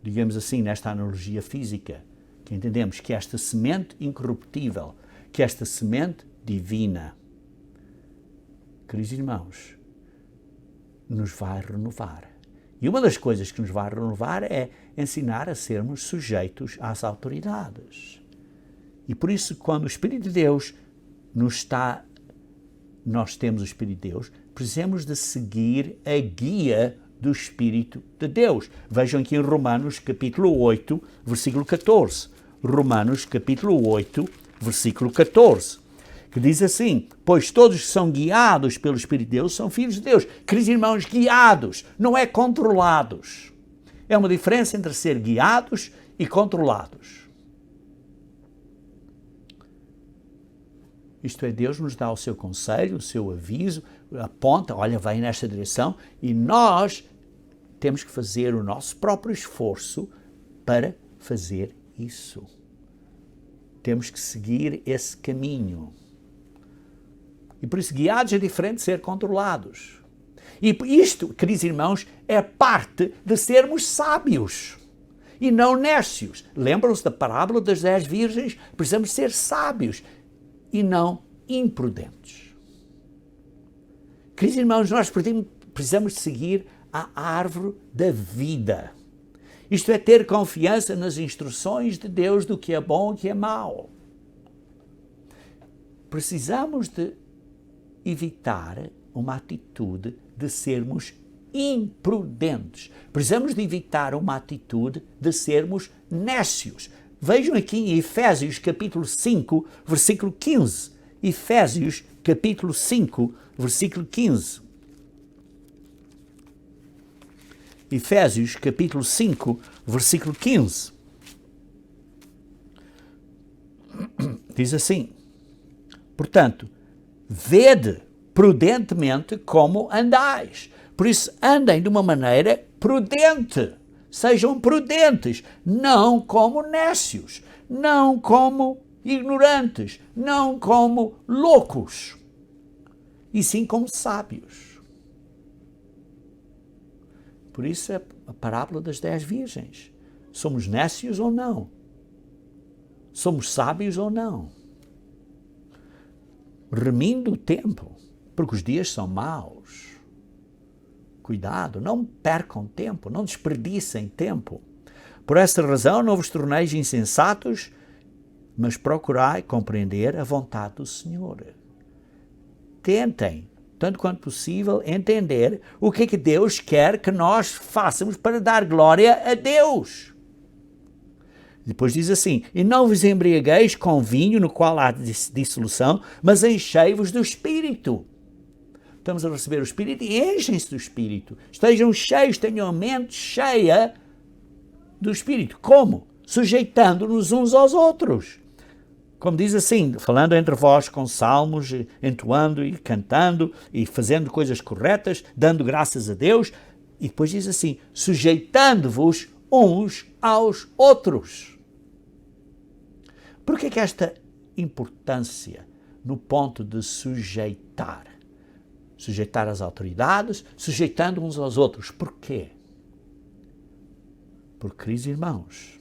digamos assim, nesta analogia física, que entendemos que esta semente incorruptível, que esta semente divina, queridos irmãos, nos vai renovar. E uma das coisas que nos vai renovar é ensinar a sermos sujeitos às autoridades. E por isso, quando o Espírito de Deus nós temos o Espírito de Deus, precisamos de seguir a guia do Espírito de Deus. Vejam aqui em Romanos capítulo 8, versículo 14. Romanos capítulo 8, versículo 14. Que diz assim: pois todos que são guiados pelo Espírito de Deus são filhos de Deus. Queridos irmãos, guiados, não é controlados. É uma diferença entre ser guiados e controlados. Isto é, Deus nos dá o seu conselho, o seu aviso, aponta, olha, vai nesta direção, e nós temos que fazer o nosso próprio esforço para fazer isso. temos que seguir esse caminho. E por isso, guiados é diferente de ser controlados. E isto, queridos irmãos, é parte de sermos sábios e não nécios. Lembram-se da parábola das 10 virgens? Precisamos ser sábios e não imprudentes. Queridos irmãos, nós precisamos seguir a árvore da vida. Isto é ter confiança nas instruções de Deus do que é bom e o que é mau. Precisamos de evitar uma atitude de sermos imprudentes. Precisamos de evitar uma atitude de sermos nécios. Vejam aqui em Efésios capítulo 5, versículo 15. Efésios capítulo 5, versículo 15. Efésios capítulo 5, versículo 15. Diz assim: portanto, vede prudentemente como andais. Por isso, andem de uma maneira prudente. Sejam prudentes, não como nécios, não como ignorantes, não como loucos, e sim como sábios. Por isso é a parábola das 10 virgens. Somos nécios ou não? Somos sábios ou não? Remindo o tempo, porque os dias são maus. Cuidado, não percam tempo, não desperdicem tempo. Por esta razão não vos torneis insensatos, mas procurai compreender a vontade do Senhor. Tentem, tanto quanto possível, entender o que é que Deus quer que nós façamos para dar glória a Deus. Depois diz assim: e não vos embriagueis com vinho no qual há dissolução, mas enchei-vos do Espírito. Estamos a receber o Espírito e enchem-se do Espírito. Estejam cheios, tenham a mente cheia do Espírito. Como? Sujeitando-nos uns aos outros. Como diz assim, falando entre vós com salmos, entoando e cantando e fazendo coisas corretas, dando graças a Deus. E depois diz assim, sujeitando-vos uns aos outros. Por que é que esta importância no ponto de sujeitar? Sujeitar as autoridades, sujeitando uns aos outros. Porquê? Porque, queridos irmãos,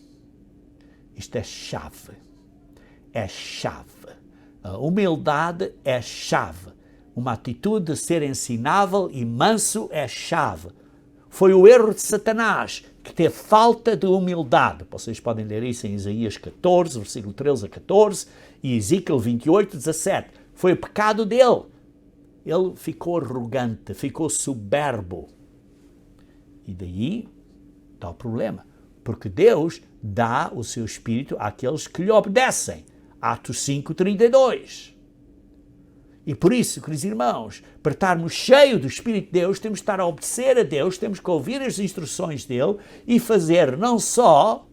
isto é chave. É chave. A humildade é chave. Uma atitude de ser ensinável e manso é chave. Foi o erro de Satanás, que teve falta de humildade. Vocês podem ler isso em Isaías 14, versículo 13 a 14, e Ezequiel 28, 17. Foi o pecado dele. Ele ficou arrogante, ficou soberbo. E daí está o problema. Porque Deus dá o seu Espírito àqueles que lhe obedecem. Atos 5:32. E por isso, queridos irmãos, para estarmos cheios do Espírito de Deus, temos de estar a obedecer a Deus, temos que ouvir as instruções dele e fazer não só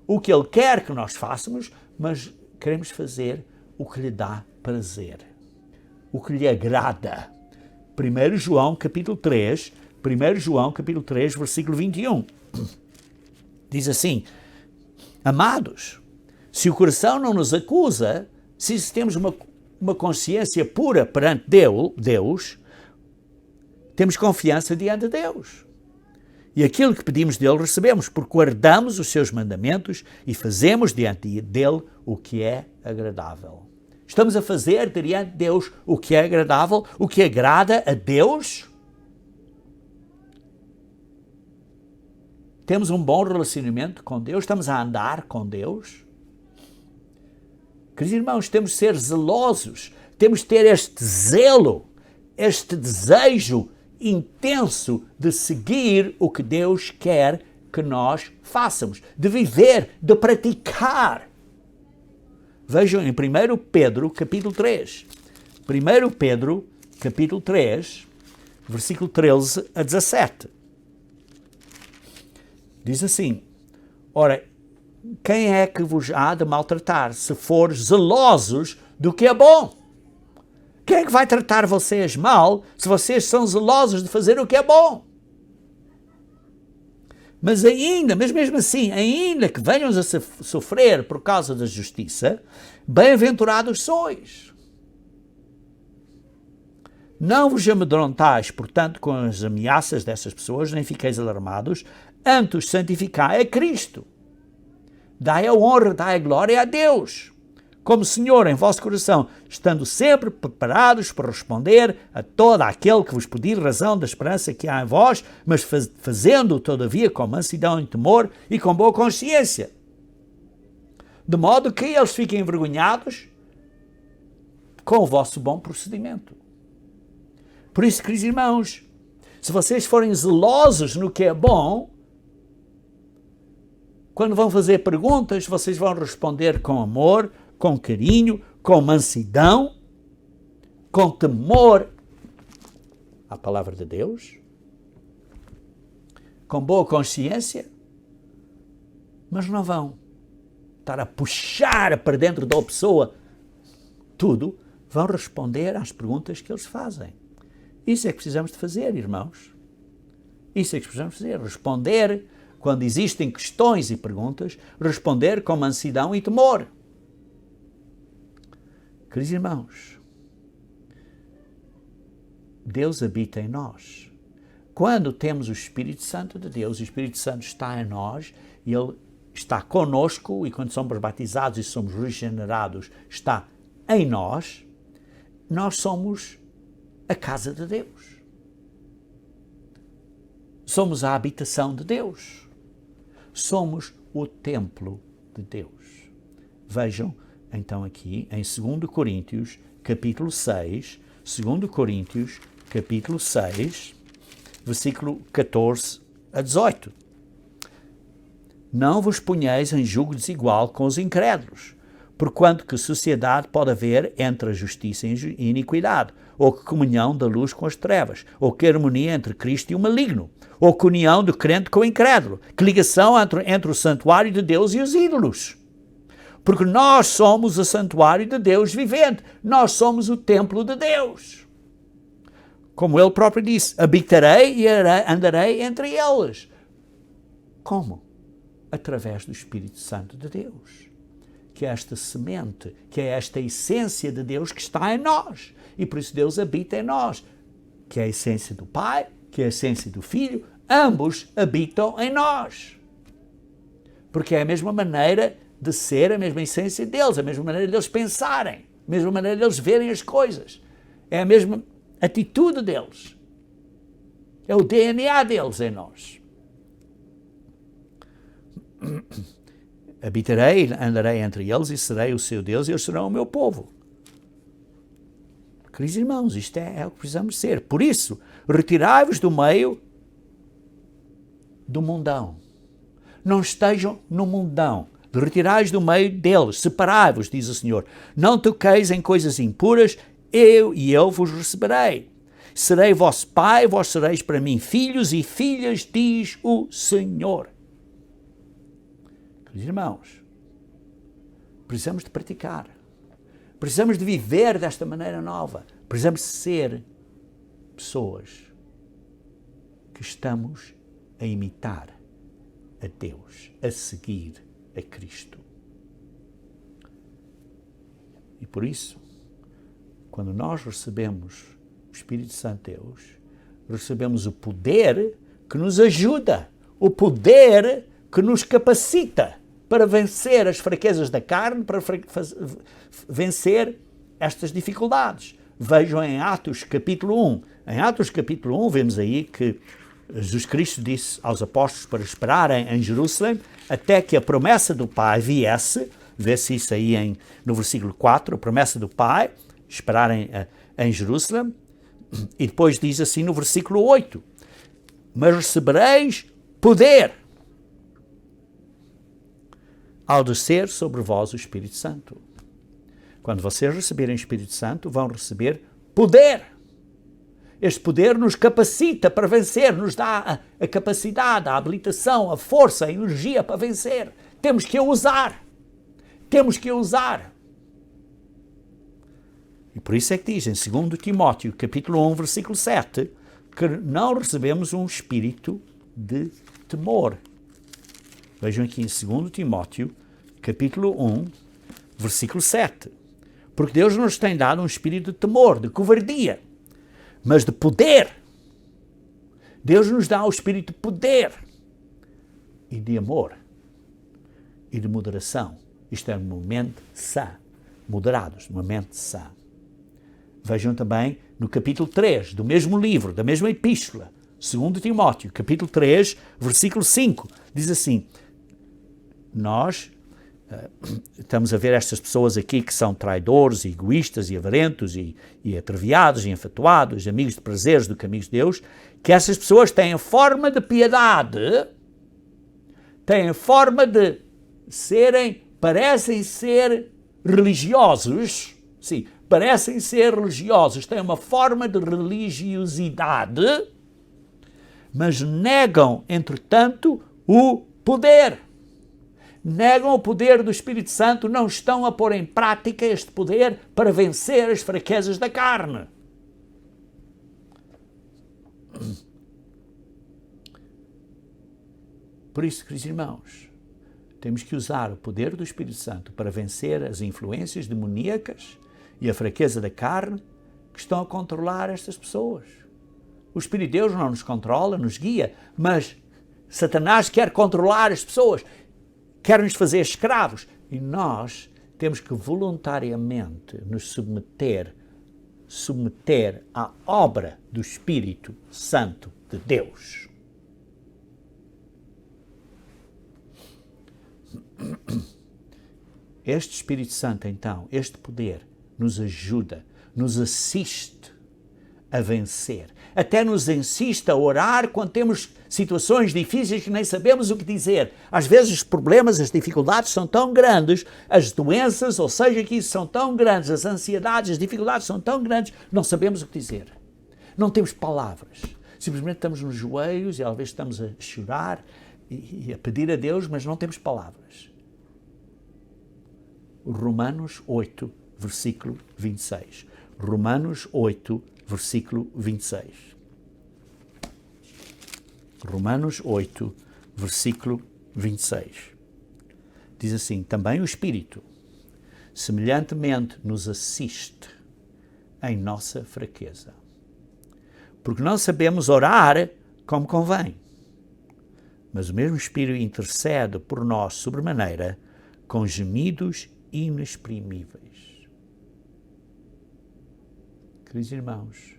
o que ele quer que nós façamos, mas queremos fazer o que lhe dá prazer, o que lhe agrada. 1 João capítulo 3, versículo 21. Diz assim: amados, se o coração não nos acusa, se temos uma consciência pura perante Deus, temos confiança diante de Deus. E aquilo que pedimos dele recebemos, porque guardamos os seus mandamentos e fazemos diante dele o que é agradável. Estamos a fazer diante de Deus o que é agradável, o que agrada a Deus? Temos um bom relacionamento com Deus? Estamos a andar com Deus? Queridos irmãos, temos de ser zelosos, temos de ter este zelo, este desejo intenso de seguir o que Deus quer que nós façamos, de viver, de praticar. Vejam em 1 Pedro, capítulo 3. 1 Pedro, capítulo 3, versículo 13 a 17. Diz assim: ora, quem é que vos há de maltratar, se for zelosos do que é bom? Quem é que vai tratar vocês mal, se vocês são zelosos de fazer o que é bom? Mas mesmo assim, ainda que venham a sofrer por causa da justiça, bem-aventurados sois. Não vos amedrontais, portanto, com as ameaças dessas pessoas, nem fiqueis alarmados, antes santificai a Cristo. Dai a honra, dai a glória a Deus, como Senhor em vosso coração, estando sempre preparados para responder a todo aquele que vos pedir razão da esperança que há em vós, mas fazendo-o, todavia, com mansidão e temor e com boa consciência, de modo que eles fiquem envergonhados com o vosso bom procedimento. Por isso, queridos irmãos, se vocês forem zelosos no que é bom, quando vão fazer perguntas, vocês vão responder com amor, com carinho, com mansidão, com temor à palavra de Deus, com boa consciência, mas não vão estar a puxar para dentro da pessoa tudo, vão responder às perguntas que eles fazem. Isso é que precisamos de fazer, irmãos. Isso é que precisamos fazer, responder quando existem questões e perguntas, responder com mansidão e temor. Queridos irmãos, Deus habita em nós. Quando temos o Espírito Santo de Deus, o Espírito Santo está em nós, e Ele está conosco, e quando somos batizados e somos regenerados, está em nós, nós somos a casa de Deus. Somos a habitação de Deus. Somos o templo de Deus. Vejam, então, aqui em 2 Coríntios, capítulo 6, 2 Coríntios, capítulo 6, versículo 14 a 18. Não vos ponhais em julgo desigual com os incrédulos, porquanto que sociedade pode haver entre a justiça e iniquidade, ou que comunhão da luz com as trevas, ou que harmonia entre Cristo e o maligno, ou que união do crente com o incrédulo, que ligação entre o santuário de Deus e os ídolos. Porque nós somos o santuário de Deus vivente. Nós somos o templo de Deus. Como Ele próprio disse, habitarei e andarei entre eles. Como? Através do Espírito Santo de Deus. Que é esta semente, que é esta essência de Deus que está em nós. E por isso Deus habita em nós. Que é a essência do Pai, que é a essência do Filho. Ambos habitam em nós. Porque é a mesma maneira de ser, a mesma essência deles, a mesma maneira deles pensarem, a mesma maneira deles verem as coisas. É a mesma atitude deles. É o DNA deles em nós. Habitarei, andarei entre eles e serei o seu Deus e eles serão o meu povo. Queridos irmãos, isto é o que precisamos ser. Por isso, retirai-vos do meio do mundão. Não estejam no mundão. Retirai-vos do meio deles, separai-vos, diz o Senhor. Não toqueis em coisas impuras, eu vos receberei. Serei vosso pai, vós sereis para mim filhos e filhas, diz o Senhor. Queridos irmãos, precisamos de praticar. Precisamos de viver desta maneira nova. Precisamos de ser pessoas que estamos a imitar a Deus, a seguir a Cristo. E por isso, quando nós recebemos o Espírito Santo de Deus, recebemos o poder que nos ajuda, o poder que nos capacita para vencer as fraquezas da carne, para vencer estas dificuldades. Vejam em Atos capítulo 1. Em Atos capítulo 1 vemos aí que Jesus Cristo disse aos apóstolos para esperarem em Jerusalém até que a promessa do Pai viesse. Vê-se isso aí no versículo 4, a promessa do Pai, esperarem em Jerusalém. E depois diz assim no versículo 8, mas recebereis poder ao descer sobre vós o Espírito Santo. Quando vocês receberem o Espírito Santo, vão receber poder. Este poder nos capacita para vencer, nos dá a capacidade, a habilitação, a força, a energia para vencer. Temos que a usar. Temos que a usar. E por isso é que diz em 2 Timóteo, capítulo 1, versículo 7, que não recebemos um espírito de temor, Vejam aqui em 2 Timóteo, capítulo 1, versículo 7. Porque Deus nos tem dado um espírito de temor, de covardia, mas de poder. Deus nos dá o espírito de poder e de amor e de moderação. Isto é uma mente sã, moderados, uma mente sã. Vejam também no capítulo 3 do mesmo livro, da mesma epístola, 2 Timóteo, capítulo 3, versículo 5, diz assim: nós estamos a ver estas pessoas aqui que são traidores, egoístas e avarentos e atraviados e enfatuados, amigos de prazeres do que amigos de Deus, que essas pessoas têm a forma de piedade, têm a forma de parecem ser religiosos, sim, parecem ser religiosos, têm uma forma de religiosidade, mas negam, entretanto, o poder. Negam o poder do Espírito Santo, não estão a pôr em prática este poder para vencer as fraquezas da carne. Por isso, queridos irmãos, temos que usar o poder do Espírito Santo para vencer as influências demoníacas e a fraqueza da carne que estão a controlar estas pessoas. O Espírito de Deus não nos controla, nos guia, mas Satanás quer controlar as pessoas, quer nos fazer escravos. E nós temos que voluntariamente nos submeter à obra do Espírito Santo de Deus. Este Espírito Santo, então, este poder, nos ajuda, nos assiste a vencer. Até nos insiste a orar quando temos situações difíceis que nem sabemos o que dizer. Às vezes os problemas, as dificuldades são tão grandes, as doenças, ou seja, que isso são tão grandes, as ansiedades, as dificuldades são tão grandes, não sabemos o que dizer. Não temos palavras. Simplesmente estamos nos joelhos e às vezes estamos a chorar e a pedir a Deus, mas não temos palavras. Romanos 8, versículo 26. Romanos 8, versículo 26. Romanos 8, versículo 26. Diz assim: também o Espírito, semelhantemente, nos assiste em nossa fraqueza, porque não sabemos orar como convém, mas o mesmo Espírito intercede por nós sobremaneira com gemidos inexprimíveis. Queridos irmãos,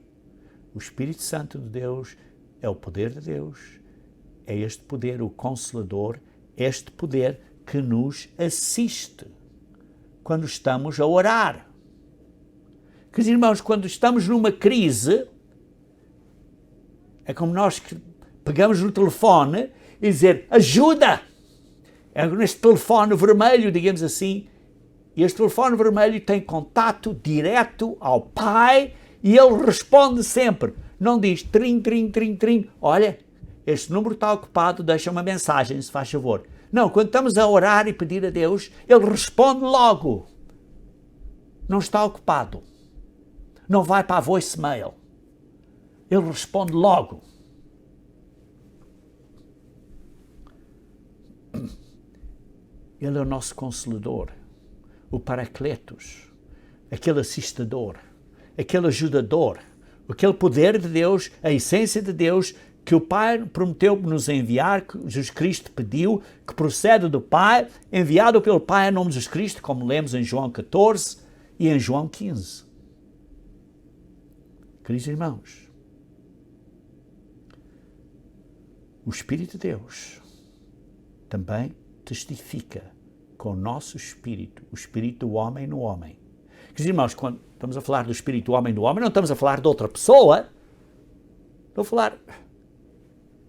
o Espírito Santo de Deus é o poder de Deus, é este poder, o Consolador, este poder que nos assiste quando estamos a orar. Queridos irmãos, quando estamos numa crise, é como nós que pegamos no telefone e dizer ajuda! É neste telefone vermelho, digamos assim, e este telefone vermelho tem contato direto ao Pai e ele responde sempre. Não diz trim, trim, trim, trim. Olha, este número está ocupado, deixa uma mensagem, se faz favor. Não, quando estamos a orar e pedir a Deus, ele responde logo. Não está ocupado. Não vai para a voicemail. Ele responde logo. Ele é o nosso Consolador, o Paracletos, aquele assistidor, aquele ajudador, aquele poder de Deus, a essência de Deus que o Pai prometeu nos enviar, que Jesus Cristo pediu, que procede do Pai, enviado pelo Pai em nome de Jesus Cristo, como lemos em João 14 e em João 15. Queridos irmãos, o Espírito de Deus também testifica com o nosso espírito, o espírito do homem no homem. Queridos irmãos, quando estamos a falar do espírito do homem no homem, não estamos a falar de outra pessoa. Estou a falar,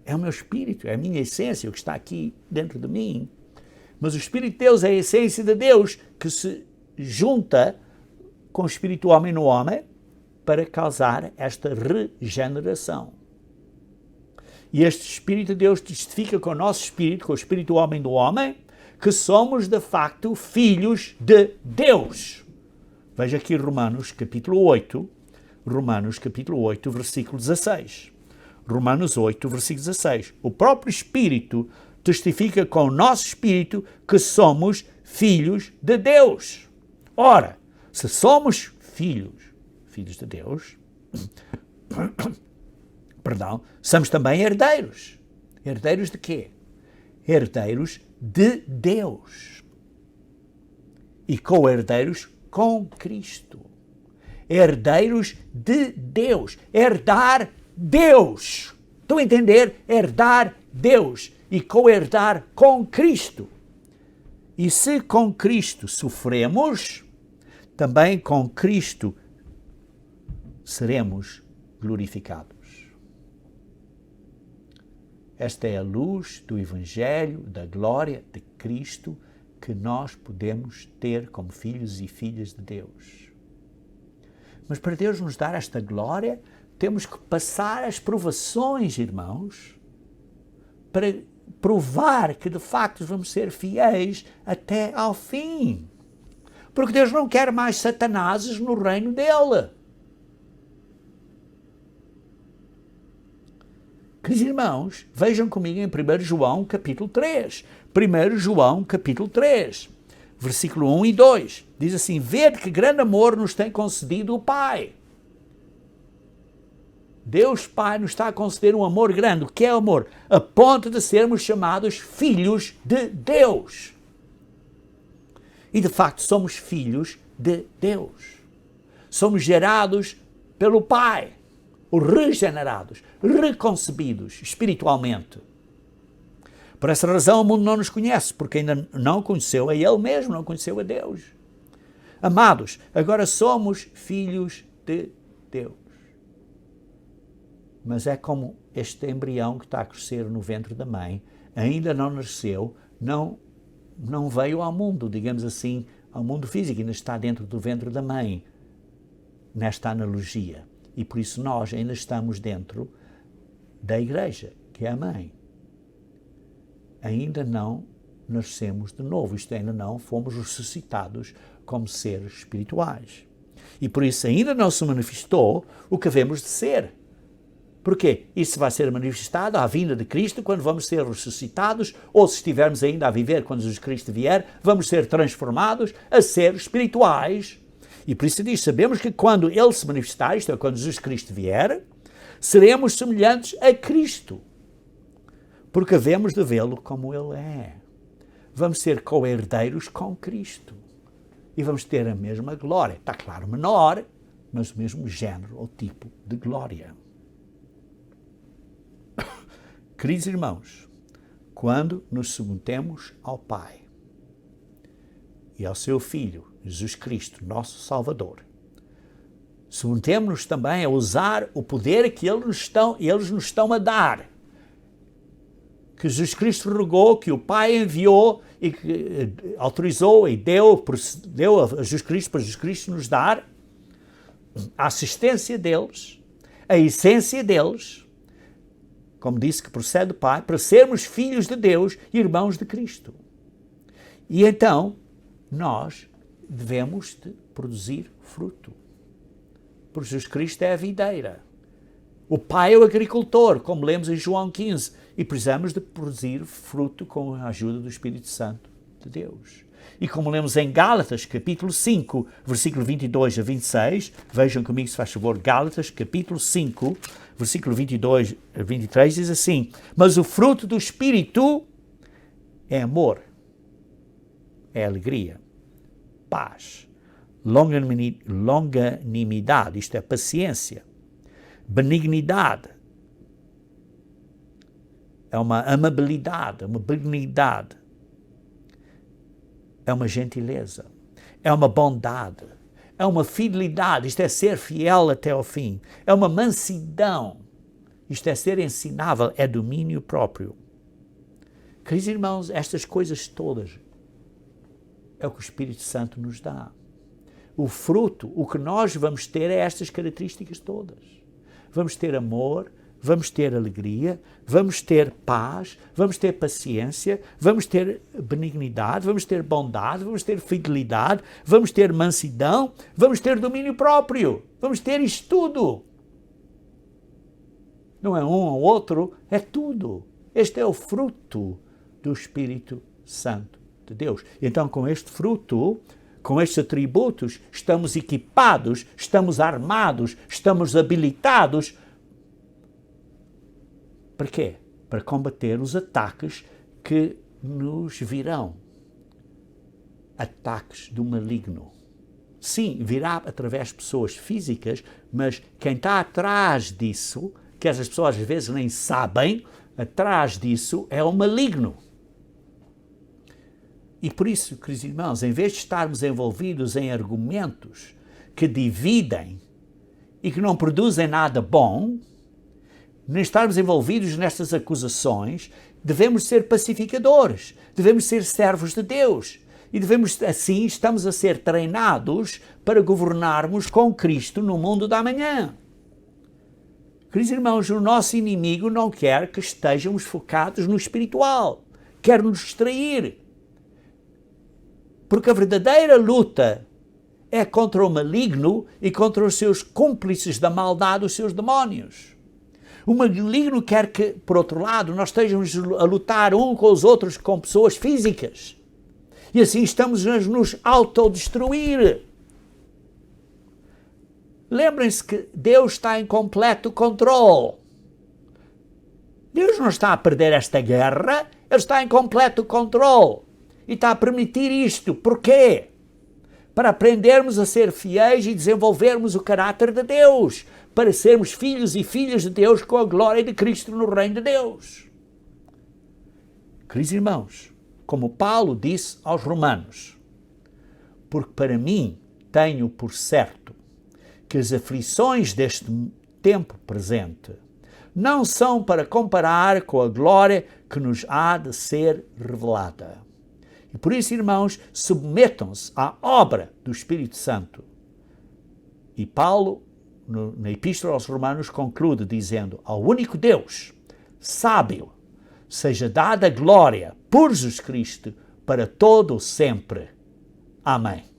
é o meu espírito, é a minha essência, o que está aqui dentro de mim. Mas o Espírito de Deus é a essência de Deus que se junta com o espírito do homem no homem para causar esta regeneração. E este Espírito de Deus testifica com o nosso espírito, com o espírito do homem, que somos de facto filhos de Deus. Veja aqui Romanos capítulo 8, versículo 16. Romanos 8, versículo 16. O próprio Espírito testifica com o nosso espírito que somos filhos de Deus. Ora, se somos filhos de Deus, perdão, somos também herdeiros. Herdeiros de quê? Herdeiros de Deus. E co-herdeiros com Cristo. Herdeiros de Deus. Herdar Deus. Estão a entender? Herdar Deus e co-herdar com Cristo. E se com Cristo sofremos, também com Cristo seremos glorificados. Esta é a luz do Evangelho, da glória de Cristo, que nós podemos ter como filhos e filhas de Deus. Mas para Deus nos dar esta glória, temos que passar as provações, irmãos, para provar que de facto vamos ser fiéis até ao fim. Porque Deus não quer mais Satanáses no reino dele. Queridos irmãos, vejam comigo em 1 João capítulo 3. 1 João capítulo 3, versículo 1 e 2. Diz assim: vede que grande amor nos tem concedido o Pai. Deus Pai nos está a conceder um amor grande. O que é amor? A ponto de sermos chamados filhos de Deus. E de facto somos filhos de Deus. Somos gerados pelo Pai. Regenerados, reconcebidos espiritualmente. Por essa razão o mundo não nos conhece, porque ainda não conheceu a Ele mesmo, não conheceu a Deus. Amados, agora somos filhos de Deus. Mas é como este embrião que está a crescer no ventre da mãe, ainda não nasceu, não veio ao mundo, digamos assim, ao mundo físico, ainda está dentro do ventre da mãe, nesta analogia. E por isso nós ainda estamos dentro da igreja, que é a mãe. Ainda não nascemos de novo, isto ainda não fomos ressuscitados como seres espirituais. E por isso ainda não se manifestou o que havemos de ser. Porquê? Isso vai ser manifestado à vinda de Cristo, quando vamos ser ressuscitados, ou se estivermos ainda a viver quando Jesus Cristo vier, vamos ser transformados a ser espirituais. E por isso diz, sabemos que quando Ele se manifestar, isto é, quando Jesus Cristo vier, seremos semelhantes a Cristo, porque havemos de vê-lo como Ele é. Vamos ser co-herdeiros com Cristo. E vamos ter a mesma glória. Está claro, menor, mas o mesmo género ou tipo de glória. Queridos irmãos, quando nos submetemos ao Pai e ao seu Filho, Jesus Cristo, nosso Salvador, submetemos-nos também a usar o poder que eles nos estão a dar, que Jesus Cristo regou, que o Pai enviou e que autorizou e deu a Jesus Cristo, para Jesus Cristo nos dar a assistência deles, a essência deles, como disse, que procede do Pai, para sermos filhos de Deus e irmãos de Cristo. E então, nós devemos de produzir fruto. Porque Jesus Cristo é a videira. O Pai é o agricultor, como lemos em João 15. E precisamos de produzir fruto com a ajuda do Espírito Santo de Deus. E como lemos em Gálatas, capítulo 5, versículo 22 a 26, vejam comigo se faz favor, Gálatas, capítulo 5, versículo 22 a 23, diz assim: mas o fruto do Espírito é amor, é alegria, paz, longanimidade, isto é, paciência, benignidade, é uma amabilidade, uma benignidade, é uma gentileza, é uma bondade, é uma fidelidade, isto é ser fiel até ao fim, é uma mansidão, isto é ser ensinável, é domínio próprio. Queridos irmãos, estas coisas todas é o que o Espírito Santo nos dá. O fruto, o que nós vamos ter é estas características todas. Vamos ter amor, vamos ter alegria, vamos ter paz, vamos ter paciência, vamos ter benignidade, vamos ter bondade, vamos ter fidelidade, vamos ter mansidão, vamos ter domínio próprio, vamos ter isto tudo. Não é um ou outro, é tudo. Este é o fruto do Espírito Santo de Deus. Então, com este fruto, com estes atributos, estamos equipados, estamos armados, estamos habilitados. Para quê? Para combater os ataques que nos virão. Ataques do maligno. Sim, virá através de pessoas físicas, mas quem está atrás disso, que essas pessoas às vezes nem sabem, atrás disso é o maligno. E por isso, queridos irmãos, em vez de estarmos envolvidos em argumentos que dividem e que não produzem nada bom, nem estarmos envolvidos nestas acusações, devemos ser pacificadores, devemos ser servos de Deus. E devemos, assim, estamos a ser treinados para governarmos com Cristo no mundo da manhã. Queridos irmãos, o nosso inimigo não quer que estejamos focados no espiritual, quer nos distrair. Porque a verdadeira luta é contra o maligno e contra os seus cúmplices da maldade, os seus demónios. O maligno quer que, por outro lado, nós estejamos a lutar uns com os outros com pessoas físicas. E assim estamos a nos autodestruir. Lembrem-se que Deus está em completo controle. Deus não está a perder esta guerra, Ele está em completo controle. E está a permitir isto. Porquê? Para aprendermos a ser fiéis e desenvolvermos o caráter de Deus. Para sermos filhos e filhas de Deus com a glória de Cristo no reino de Deus. Queridos irmãos, como Paulo disse aos Romanos, porque para mim tenho por certo que as aflições deste tempo presente não são para comparar com a glória que nos há de ser revelada. E por isso, irmãos, submetam-se à obra do Espírito Santo. E Paulo, na Epístola aos Romanos, conclui dizendo: ao único Deus, sábio, seja dada glória por Jesus Cristo para todo o sempre. Amém.